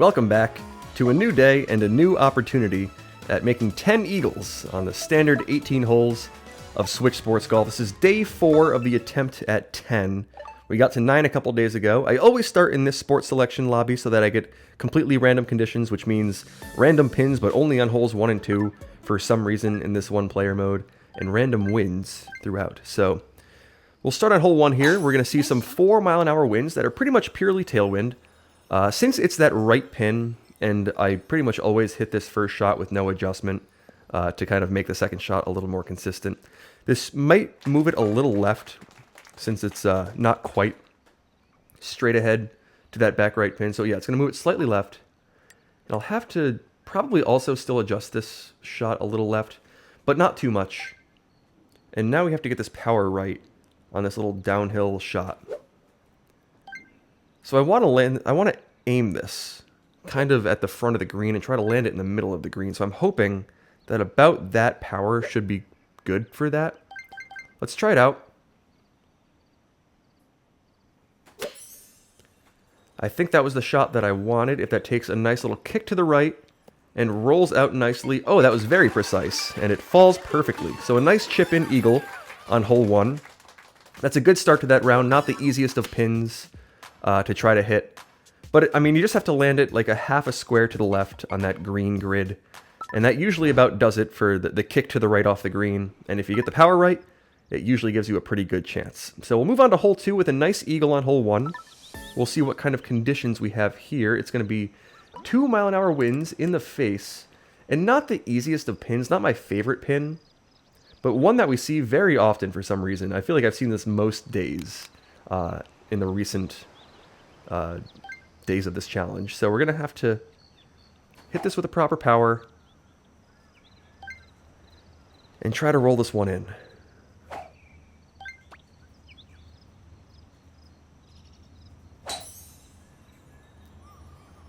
Welcome back to a new day and a new opportunity at making 10 eagles on the standard 18 holes of Switch Sports Golf. This is day 4 of the attempt at 10. We got to 9 a couple days ago. I always start in this sports selection lobby so that I get completely random conditions, which means random pins, but only on holes 1 and 2 for some reason in this one player mode, and random winds throughout. So we'll start on hole 1 here. We're going to see some 4-mile-an-hour winds that are pretty much purely tailwind. Since it's that right pin, and I pretty much always hit this first shot with no adjustment to kind of make the second shot a little more consistent, this might move it a little left since it's not quite straight ahead to that back right pin. So yeah, it's going to move it slightly left. And I'll have to probably also still adjust this shot a little left, but not too much. And now we have to get this power right on this little downhill shot. So I want to aim this kind of at the front of the green and try to land it in the middle of the green. So I'm hoping that about that power should be good for that. Let's try it out. I think that was the shot that I wanted. If that takes a nice little kick to the right and rolls out nicely. Oh, that was very precise, and it falls perfectly. So a nice chip-in eagle on hole 1. That's a good start to that round. Not the easiest of pins to try to hit. But, I mean, you just have to land it like a half a square to the left on that green grid. And that usually about does it for the kick to the right off the green. And if you get the power right, it usually gives you a pretty good chance. So we'll move on to hole 2 with a nice eagle on hole 1. We'll see what kind of conditions we have here. It's going to be 2-mile-an-hour winds in the face. And not the easiest of pins, not my favorite pin. But one that we see very often for some reason. I feel like I've seen this most days in the recent days of this challenge. So we're going to have to hit this with the proper power and try to roll this one in.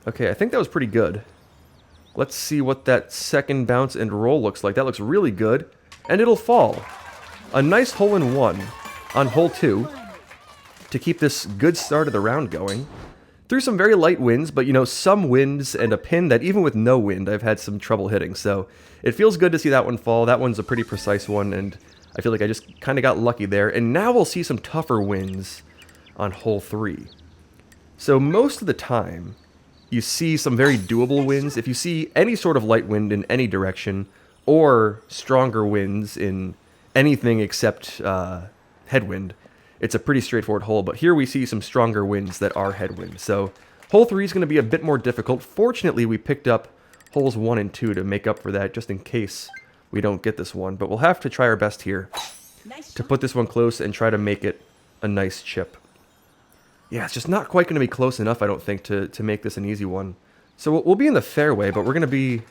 Okay, I think that was pretty good. Let's see what that second bounce and roll looks like. That looks really good, and it'll fall. A nice hole-in-one on hole 2 to keep this good start of the round going. Through some very light winds, but you know, some winds and a pin that even with no wind, I've had some trouble hitting. So it feels good to see that one fall. That one's a pretty precise one, and I feel like I just kind of got lucky there. And now we'll see some tougher winds on hole 3. So most of the time, you see some very doable winds. If you see any sort of light wind in any direction, or stronger winds in anything except headwind, it's a pretty straightforward hole, but here we see some stronger winds that are headwind. So hole 3 is going to be a bit more difficult. Fortunately, we picked up holes 1 and 2 to make up for that, just in case we don't get this one. But we'll have to try our best here to put this one close and try to make it a nice chip. Yeah, it's just not quite going to be close enough, I don't think, to make this an easy one. So we'll be in the fairway, but we're going to be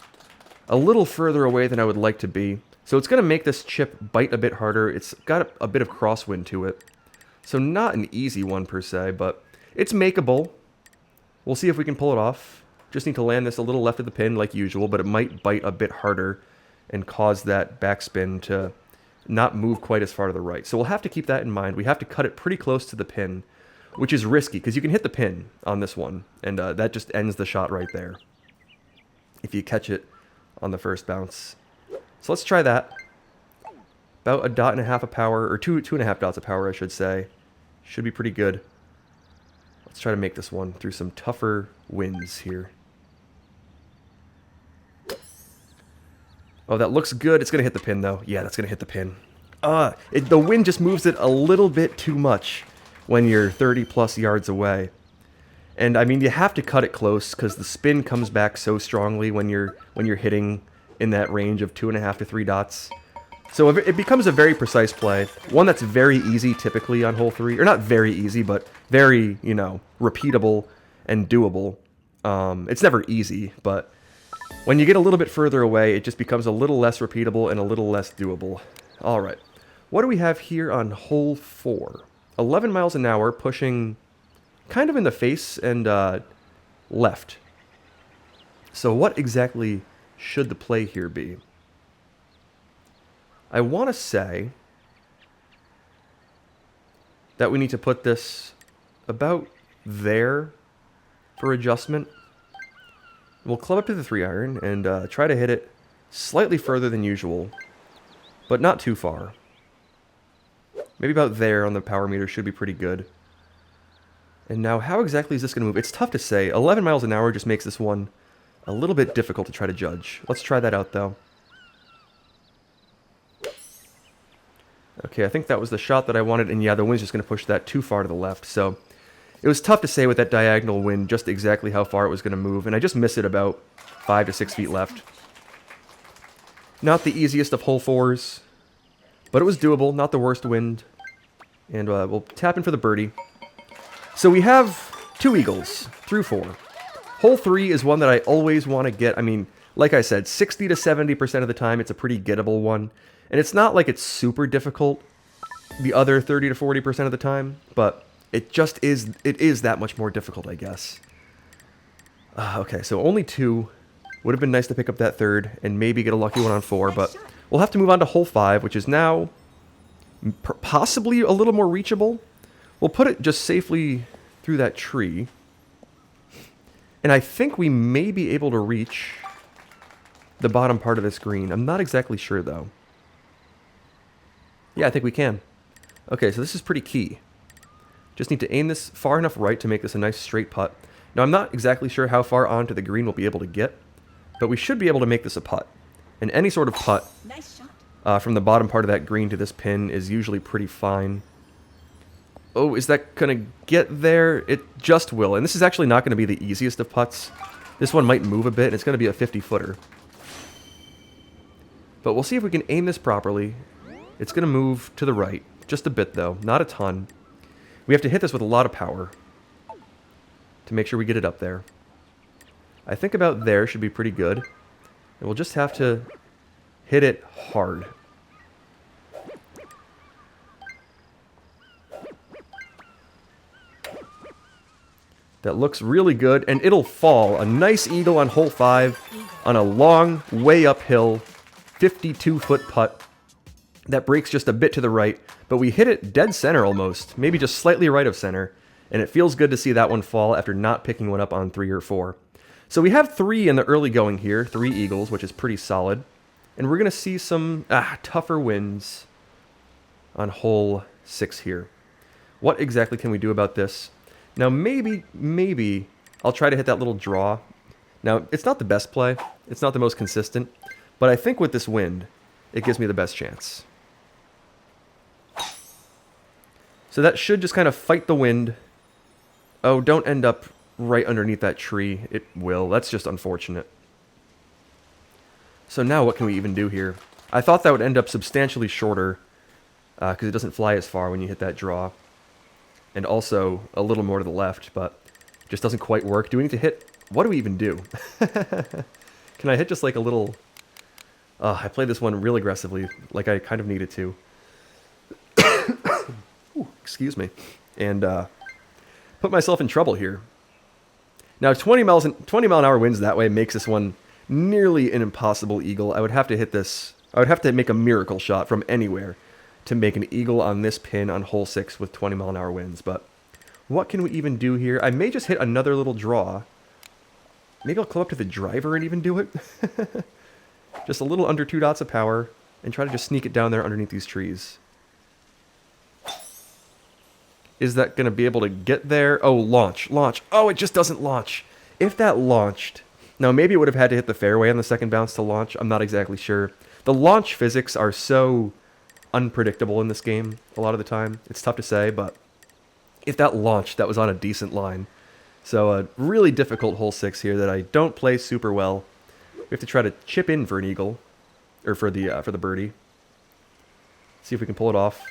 a little further away than I would like to be. So it's going to make this chip bite a bit harder. It's got a bit of crosswind to it. So not an easy one per se, but it's makeable. We'll see if we can pull it off. Just need to land this a little left of the pin like usual, but it might bite a bit harder and cause that backspin to not move quite as far to the right. So we'll have to keep that in mind. We have to cut it pretty close to the pin, which is risky because you can hit the pin on this one, and that just ends the shot right there if you catch it on the first bounce. So let's try that. About 1.5 dots of power, or 2.5 dots of power, I should say. Should be pretty good. Let's try to make this one through some tougher winds here. Oh, that looks good. It's going to hit the pin, though. Yeah, that's going to hit the pin. The wind just moves it a little bit too much when you're 30-plus yards away. And, I mean, you have to cut it close because the spin comes back so strongly when you're hitting in that range of 2.5 to 3 dots. So it becomes a very precise play, one that's very easy typically on hole 3, or not very easy, but very, you know, repeatable and doable. It's never easy, but when you get a little bit further away, it just becomes a little less repeatable and a little less doable. All right, what do we have here on hole 4? 11 miles an hour, pushing kind of in the face and left. So what exactly should the play here be? I want to say that we need to put this about there for adjustment. We'll club up to the 3 iron and try to hit it slightly further than usual, but not too far. Maybe about there on the power meter should be pretty good. And now, how exactly is this going to move? It's tough to say. 11 miles an hour just makes this one a little bit difficult to try to judge. Let's try that out, though. Okay, I think that was the shot that I wanted, and yeah, the wind's just going to push that too far to the left, so it was tough to say with that diagonal wind just exactly how far it was going to move, and I just missed it about 5 to 6 feet left. Not the easiest of hole 4s, but it was doable, not the worst wind. And we'll tap in for the birdie. So we have 2 eagles through 4. Hole 3 is one that I always want to get. I mean, like I said, 60 to 70% of the time it's a pretty gettable one. And it's not like it's super difficult the other 30 to 40% of the time, but it just is, it is that much more difficult, I guess. Okay, so only 2. Would have been nice to pick up that 3rd and maybe get a lucky one on 4, but we'll have to move on to hole 5, which is now possibly a little more reachable. We'll put it just safely through that tree. And I think we may be able to reach the bottom part of this green. I'm not exactly sure, though. Yeah, I think we can. Okay, so this is pretty key. Just need to aim this far enough right to make this a nice straight putt. Now, I'm not exactly sure how far onto the green we'll be able to get, but we should be able to make this a putt. And any sort of putt from the bottom part of that green to this pin is usually pretty fine. Oh, is that going to get there? It just will. And this is actually not going to be the easiest of putts. This one might move a bit, and it's going to be a 50-footer. But we'll see if we can aim this properly. It's going to move to the right. Just a bit, though. Not a ton. We have to hit this with a lot of power to make sure we get it up there. I think about there should be pretty good. And we'll just have to hit it hard. That looks really good, and it'll fall. A nice eagle on hole 5 on a long, way uphill, 52-foot putt. That breaks just a bit to the right, but we hit it dead center almost, maybe just slightly right of center, and it feels good to see that one fall after not picking one up on 3 or 4. So we have 3 in the early going here, 3 eagles, which is pretty solid. And we're going to see some tougher winds on hole 6 here. What exactly can we do about this? Now, maybe I'll try to hit that little draw. Now, it's not the best play. It's not the most consistent. But I think with this wind, it gives me the best chance. So that should just kind of fight the wind. Oh, don't end up right underneath that tree. It will. That's just unfortunate. So now what can we even do here? I thought that would end up substantially shorter because it doesn't fly as far when you hit that draw. And also a little more to the left, but it just doesn't quite work. Do we need to hit... What do we even do? Can I hit just like a little... I played this one real aggressively, like I kind of needed to. Ooh, excuse me. And put myself in trouble here. Now 20 mile an hour winds that way makes this one nearly an impossible eagle. I would have to hit this... I would have to make a miracle shot from anywhere to make an eagle on this pin on hole 6 with 20 mile an hour winds. But what can we even do here? I may just hit another little draw. Maybe I'll club up to the driver and even do it. Just a little under 2 dots of power and try to just sneak it down there underneath these trees. Is that going to be able to get there? Oh, launch. Oh, it just doesn't launch. If that launched... Now, maybe it would have had to hit the fairway on the second bounce to launch. I'm not exactly sure. The launch physics are so unpredictable in this game a lot of the time. It's tough to say, but if that launched, that was on a decent line. So a really difficult hole 6 here that I don't play super well. We have to try to chip in for an eagle, or for the birdie. See if we can pull it off.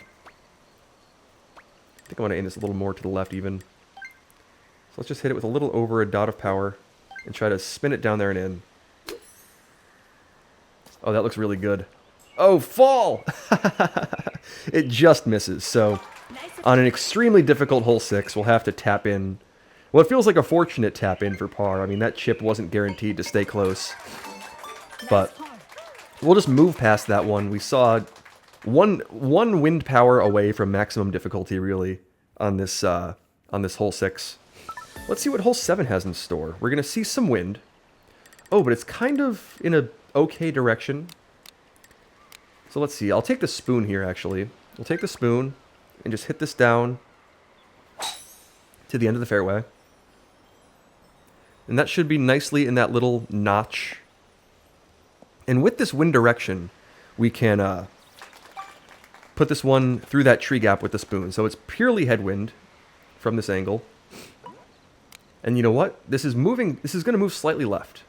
I think I want to aim this a little more to the left even. So let's just hit it with a little over a dot of power and try to spin it down there and in. Oh, that looks really good. Oh, fall! It just misses. So on an extremely difficult hole 6, we'll have to tap in. Well, it feels like a fortunate tap in for par. I mean, that chip wasn't guaranteed to stay close. But we'll just move past that one. We saw one wind power away from maximum difficulty, really, on this hole 6. Let's see what hole 7 has in store. We're going to see some wind. Oh, but it's kind of in a okay direction. So let's see. I'll take the spoon here, actually. We'll take the spoon and just hit this down to the end of the fairway. And that should be nicely in that little notch. And with this wind direction, we can put this one through that tree gap with the spoon. So it's purely headwind from this angle. And you know what? This is going to move slightly left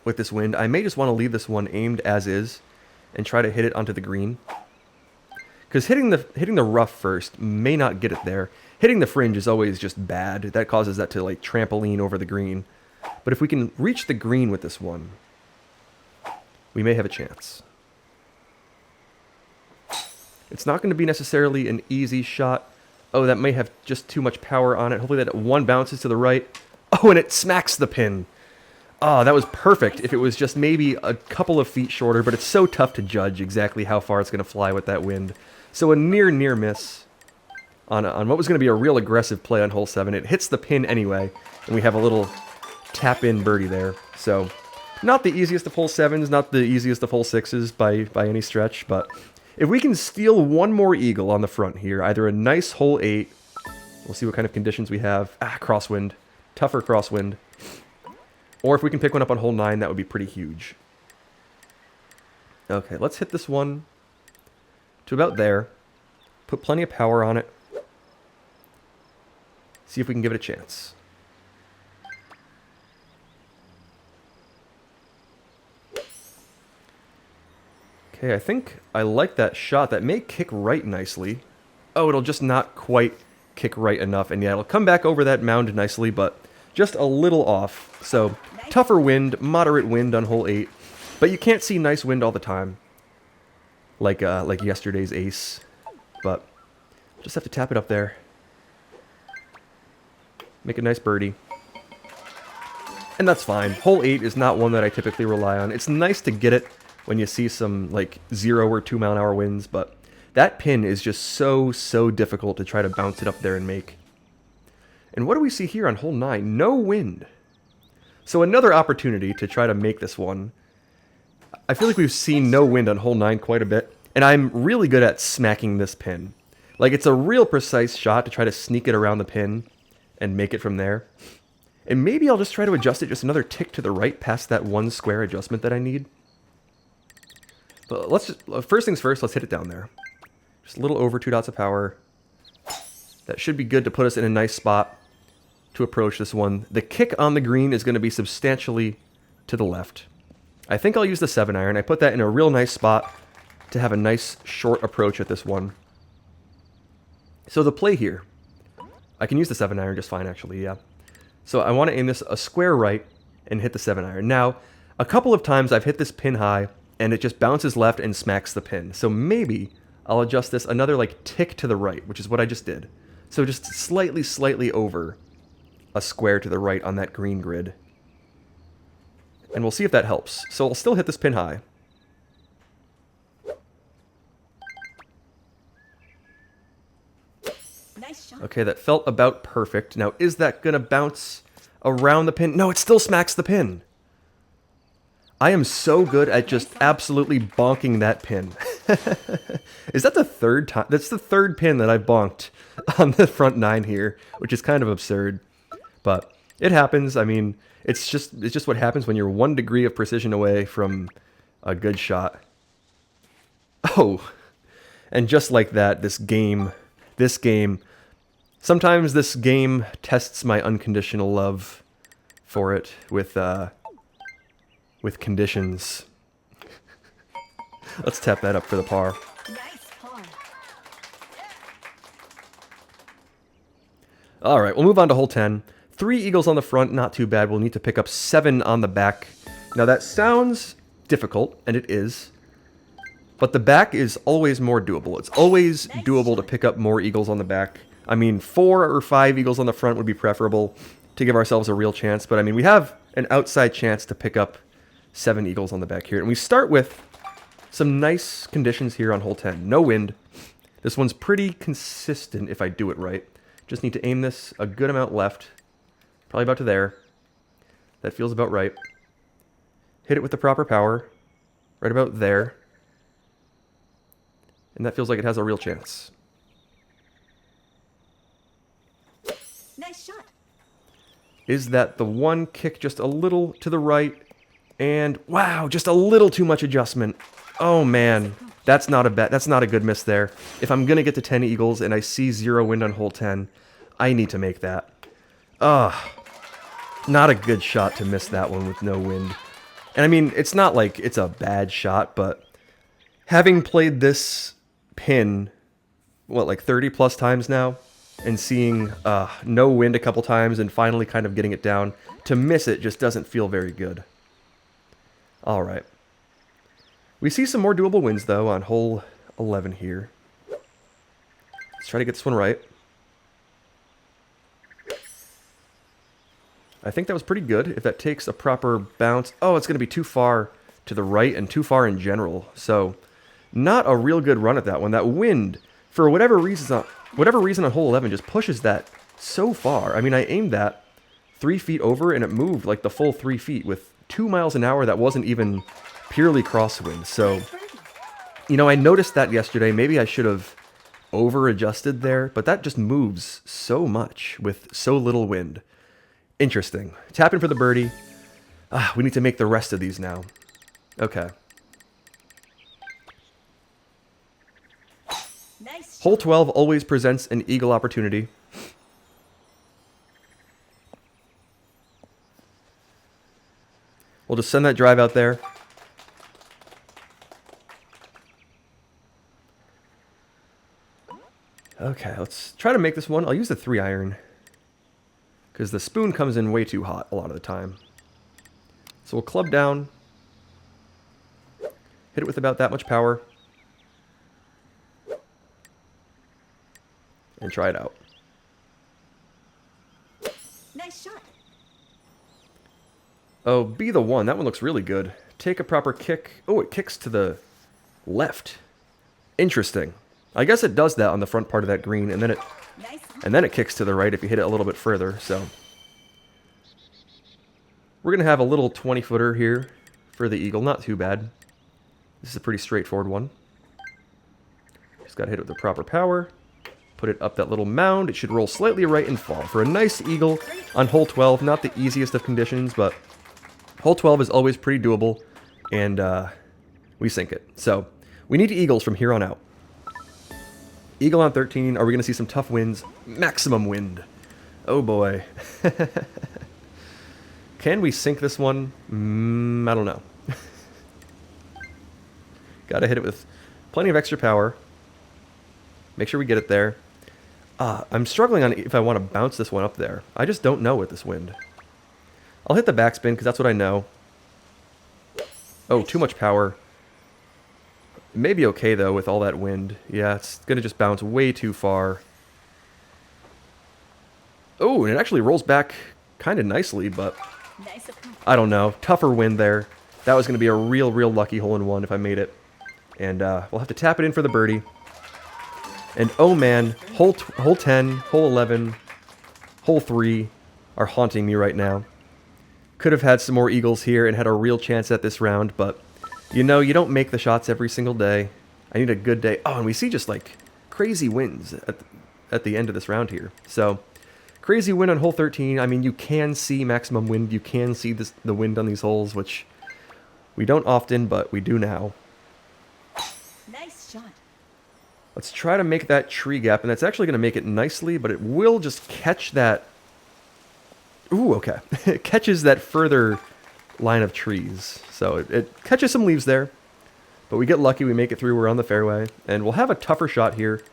with this wind. I may just want to leave this one aimed as is and try to hit it onto the green. Because hitting the rough first may not get it there. Hitting the fringe is always just bad. That causes that to like trampoline over the green. But if we can reach the green with this one, we may have a chance. It's not going to be necessarily an easy shot. Oh, that may have just too much power on it. Hopefully that one bounces to the right. Oh, and it smacks the pin. Oh, that was perfect if it was just maybe a couple of feet shorter, but it's so tough to judge exactly how far it's going to fly with that wind. So a near miss on what was going to be a real aggressive play on hole 7. It hits the pin anyway, and we have a little tap-in birdie there. So not the easiest of hole 7s, not the easiest of hole 6s by any stretch, but if we can steal one more eagle on the front here, either a nice hole 8, we'll see what kind of conditions we have. Crosswind. Tougher crosswind. Or if we can pick one up on hole 9, that would be pretty huge. Okay, let's hit this one to about there. Put plenty of power on it. See if we can give it a chance. Okay, I think I like that shot. That may kick right nicely. Oh, it'll just not quite kick right enough. And yeah, it'll come back over that mound nicely, but just a little off. So, tougher wind, moderate wind on hole 8. But you can't see nice wind all the time. Like yesterday's ace. But just have to tap it up there. Make a nice birdie. And that's fine. Hole 8 is not one that I typically rely on. It's nice to get it when you see some like 0 or 2 mile an hour winds, but that pin is just so difficult to try to bounce it up there and make. And what do we see here on hole 9? No wind. So another opportunity to try to make this one. I feel like we've seen no wind on hole 9 quite a bit, and I'm really good at smacking this pin. Like, it's a real precise shot to try to sneak it around the pin and make it from there. And maybe I'll just try to adjust it just another tick to the right past that one square adjustment that I need. But let's just, first things first, let's hit it down there. Just a little over 2 dots of power. That should be good to put us in a nice spot to approach this one. The kick on the green is going to be substantially to the left. I think I'll use the 7-iron. I put that in a real nice spot to have a nice short approach at this one. So the play here, I can use the 7-iron just fine actually, yeah. So I want to aim this a square right and hit the 7-iron. Now, a couple of times I've hit this pin high and it just bounces left and smacks the pin. So maybe I'll adjust this another like tick to the right, which is what I just did. So just slightly over a square to the right on that green grid. And we'll see if that helps. So I'll still hit this pin high. Nice shot. Okay, that felt about perfect. Now, is that going to bounce around the pin? No, it still smacks the pin. I am so good at just absolutely bonking that pin. Is that the third time? That's the third pin that I've bonked on the front 9 here, which is kind of absurd. But it happens. I mean, it's just what happens when you're 1 degree of precision away from a good shot. Oh, and just like that, this game, sometimes this game tests my unconditional love for it with conditions. Let's tap that up for the par. Nice par. All right, we'll move on to hole 10. 3 eagles on the front, not too bad. We'll need to pick up 7 on the back. Now that sounds difficult, and it is. But the back is always more doable. It's always doable to pick up more eagles on the back. I mean, 4 or 5 eagles on the front would be preferable to give ourselves a real chance. But I mean, we have an outside chance to pick up 7 eagles on the back here. And we start with some nice conditions here on hole 10. No wind. This one's pretty consistent if I do it right. Just need to aim this a good amount left. Probably about to there. That feels about right. Hit it with the proper power. Right about there. And that feels like it has a real chance. Nice shot. Is that the one kick just a little to the right? And wow, just a little too much adjustment. Oh man, that's not a good miss there. If I'm gonna get to 10 eagles and I see 0 wind on hole 10, I need to make that. Not a good shot to miss that one with no wind. And I mean, it's not like it's a bad shot, but having played this pin, what, like 30 plus times now, and seeing no wind a couple times and finally kind of getting it down, to miss it just doesn't feel very good. Alright. We see some more doable wins, though, on hole 11 here. Let's try to get this one right. I think that was pretty good. If that takes a proper bounce... Oh, it's going to be too far to the right and too far in general. So, not a real good run at that one. That wind, for whatever reason on hole 11, just pushes that so far. I mean, I aimed that 3 feet over, and it moved like the full 3 feet with 2 miles an hour that wasn't even purely crosswind. So, you know, I noticed that yesterday. Maybe I should have over-adjusted there, but that just moves so much with so little wind. Interesting. Tapping for the birdie. We need to make the rest of these now. Okay. Nice. Hole 12 always presents an eagle opportunity. We'll just send that drive out there. Okay, let's try to make this one. I'll use the 3-iron. Because the spoon comes in way too hot a lot of the time. So we'll club down. Hit it with about that much power. And try it out. Nice shot. Oh, be the one. That one looks really good. Take a proper kick. Oh, it kicks to the left. Interesting. I guess it does that on the front part of that green, and then it kicks to the right if you hit it a little bit further. So we're gonna have a little 20-footer here for the eagle. Not too bad. This is a pretty straightforward one. Just gotta hit it with the proper power. Put it up that little mound. It should roll slightly right and fall for a nice eagle on hole 12. Not the easiest of conditions, but hole 12 is always pretty doable, and we sink it. So we need eagles from here on out. Eagle on 13. Are we going to see some tough winds? Maximum wind. Oh boy. Can we sink this one? I don't know. Gotta hit it with plenty of extra power. Make sure we get it there. I'm struggling on if I want to bounce this one up there. I just don't know with this wind. I'll hit the backspin because that's what I know. Oh, too much power. It may be okay, though, with all that wind. Yeah, it's going to just bounce way too far. Oh, and it actually rolls back kind of nicely, but I don't know. Tougher wind there. That was going to be a real lucky hole-in-one if I made it. And we'll have to tap it in for the birdie. And oh man, hole 10, hole 11, hole 3 are haunting me right now. Could have had some more eagles here and had a real chance at this round, but you know, you don't make the shots every single day. I need a good day. Oh, and we see just like crazy winds at the end of this round here. So, crazy wind on hole 13. I mean, you can see maximum wind. You can see the wind on these holes, which we don't often, but we do now. Nice shot. Let's try to make that tree gap, and that's actually going to make it nicely, but it will just catch that... Ooh, okay. It catches that further line of trees. So it catches some leaves there, but we get lucky, we make it through, we're on the fairway, and we'll have a tougher shot here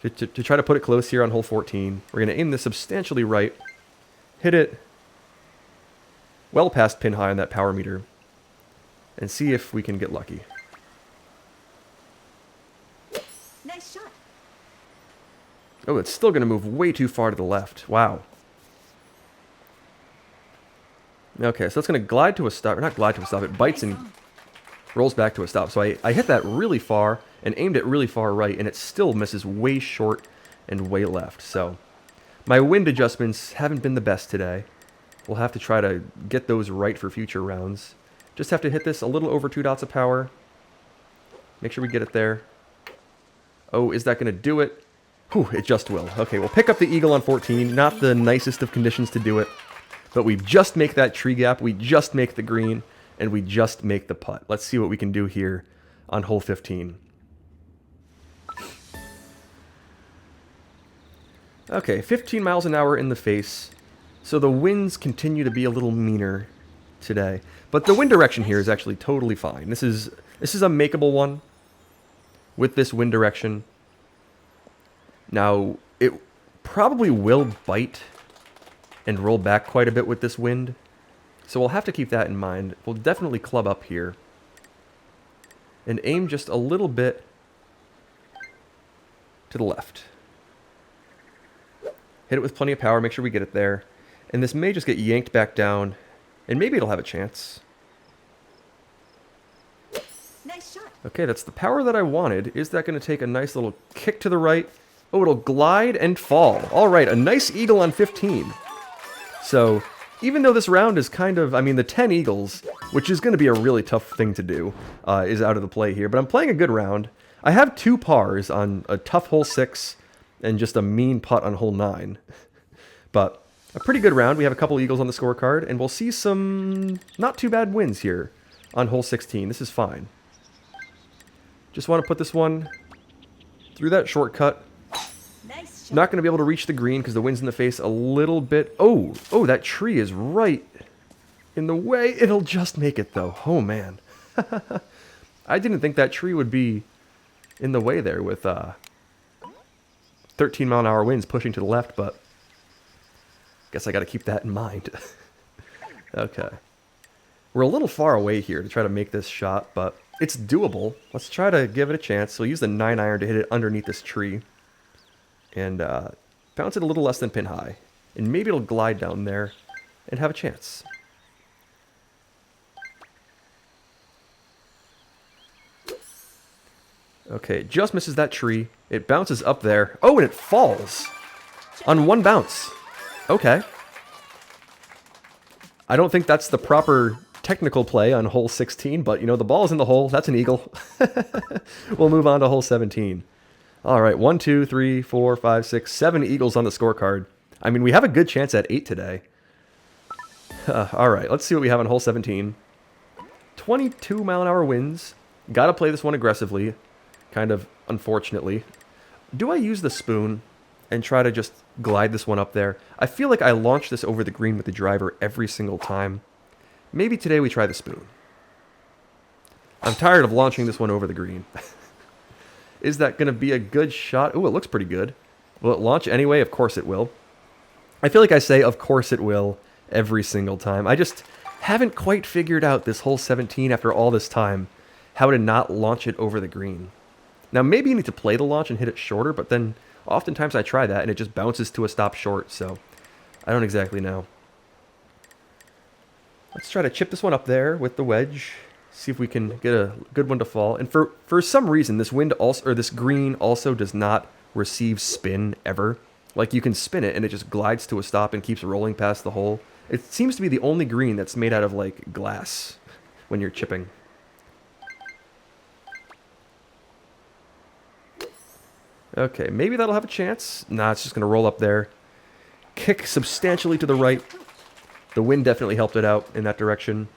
to try to put it close here on hole 14. We're going to aim this substantially right, hit it well past pin high on that power meter, and see if we can get lucky. Nice shot. Oh, it's still going to move way too far to the left. Wow. Okay, so it's going to glide to a stop. Or not glide to a stop. It bites and rolls back to a stop. So I hit that really far and aimed it really far right, and it still misses way short and way left. So my wind adjustments haven't been the best today. We'll have to try to get those right for future rounds. Just have to hit this a little over 2 dots of power. Make sure we get it there. Oh, is that going to do it? Whew, it just will. Okay, we'll pick up the eagle on 14. Not the nicest of conditions to do it. But we just make that tree gap, we just make the green, and we just make the putt. Let's see what we can do here on hole 15. Okay, 15 miles an hour in the face. So the winds continue to be a little meaner today. But the wind direction here is actually totally fine. This is a makeable one with this wind direction. Now, it probably will bite and roll back quite a bit with this wind. So we'll have to keep that in mind. We'll definitely club up here. And aim just a little bit to the left. Hit it with plenty of power, make sure we get it there. And this may just get yanked back down, and maybe it'll have a chance. Nice shot. Okay, that's the power that I wanted. Is that going to take a nice little kick to the right? Oh, it'll glide and fall. All right, a nice eagle on 15. So, even though this round is kind of, I mean, the 10 eagles, which is going to be a really tough thing to do, is out of the play here. But I'm playing a good round. I have 2 pars on a tough hole 6 and just a mean putt on hole 9. But a pretty good round. We have a couple eagles on the scorecard, and we'll see some not too bad wins here on hole 16. This is fine. Just want to put this one through that shortcut. Nice shot. Not going to be able to reach the green because the wind's in the face a little bit. Oh, that tree is right in the way. It'll just make it, though. Oh, man. I didn't think that tree would be in the way there with 13 mile an hour winds pushing to the left, but guess I got to keep that in mind. Okay. We're a little far away here to try to make this shot, but it's doable. Let's try to give it a chance. We'll use the 9-iron to hit it underneath this tree. And bounce it a little less than pin high. And maybe it'll glide down there and have a chance. Okay, it just misses that tree. It bounces up there. Oh, and it falls on one bounce. Okay. I don't think that's the proper technical play on hole 16, but, you know, the ball's in the hole. That's an eagle. We'll move on to hole 17. All right, 1, 2, 3, 4, 5, 6, 7 eagles on the scorecard. I mean, we have a good chance at 8 today. All right, let's see what we have on hole 17. 22 mile an hour winds. Got to play this one aggressively. Kind of unfortunately. Do I use the spoon and try to just glide this one up there? I feel like I launch this over the green with the driver every single time. Maybe today we try the spoon. I'm tired of launching this one over the green. Is that going to be a good shot? Oh, it looks pretty good. Will it launch anyway? Of course it will. I feel like I say, of course it will, every single time. I just haven't quite figured out this hole 17 after all this time, how to not launch it over the green. Now, maybe you need to play the launch and hit it shorter, but then oftentimes I try that and it just bounces to a stop short, so I don't exactly know. Let's try to chip this one up there with the wedge. See if we can get a good one to fall. And for some reason, this wind also, or this green also does not receive spin ever. Like, you can spin it and it just glides to a stop and keeps rolling past the hole. It seems to be the only green that's made out of, like, glass when you're chipping. Okay, maybe that'll have a chance. Nah, it's just going to roll up there. Kick substantially to the right. The wind definitely helped it out in that direction.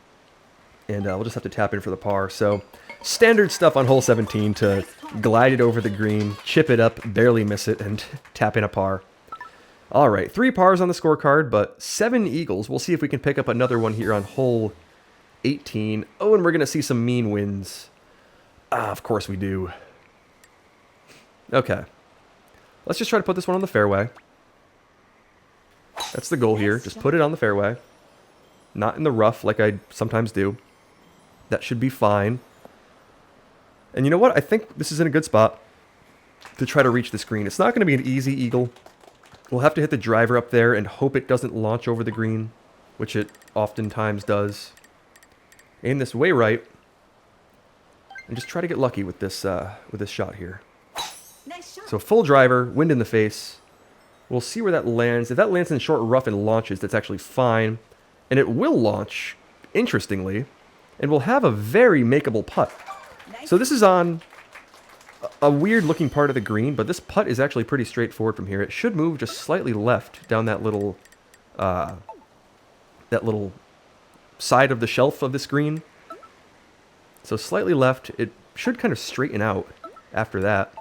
And we'll just have to tap in for the par. So, standard stuff on hole 17 to glide it over the green, chip it up, barely miss it, and tap in a par. All right, 3 pars on the scorecard, but 7 eagles. We'll see if we can pick up another one here on hole 18. Oh, and we're going to see some mean winds. Ah, of course we do. Okay. Let's just try to put this one on the fairway. That's the goal here. Just put it on the fairway. Not in the rough like I sometimes do. That should be fine. And you know what? I think this is in a good spot to try to reach this green. It's not going to be an easy eagle. We'll have to hit the driver up there and hope it doesn't launch over the green, which it oftentimes does. Aim this way right. And just try to get lucky with this shot here. Nice shot. So full driver, wind in the face. We'll see where that lands. If that lands in short rough and launches, that's actually fine. And it will launch, interestingly, and will have a very makeable putt. So this is on a weird looking part of the green, but this putt is actually pretty straightforward from here. It should move just slightly left down that little side of the shelf of this green. So slightly left. It should kind of straighten out after that.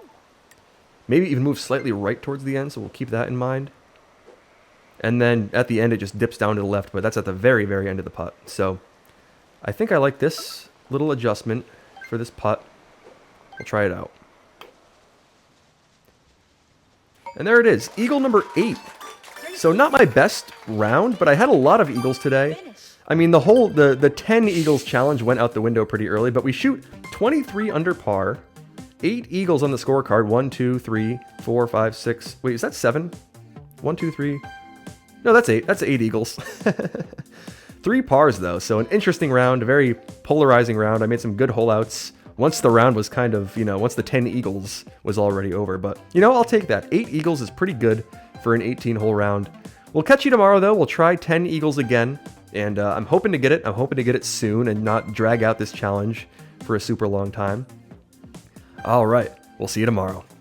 Maybe even move slightly right towards the end, so we'll keep that in mind. And then at the end, it just dips down to the left, but that's at the very, very end of the putt. So I think I like this little adjustment for this putt. We'll try it out. And there it is, eagle number 8. So not my best round, but I had a lot of eagles today. Finish. I mean, the 10 eagles challenge went out the window pretty early, but we shoot 23 under par. 8 eagles on the scorecard. 1, 2, 3, 4, 5, 6. Wait, is that 7? 1, 2, 3. No, that's 8. That's 8 eagles. 3 pars, though, so an interesting round, a very polarizing round. I made some good hole outs once the round was kind of, once the 10 eagles was already over. But, I'll take that. 8 eagles is pretty good for an 18-hole round. We'll catch you tomorrow, though. We'll try 10 eagles again, and I'm hoping to get it. I'm hoping to get it soon and not drag out this challenge for a super long time. All right, we'll see you tomorrow.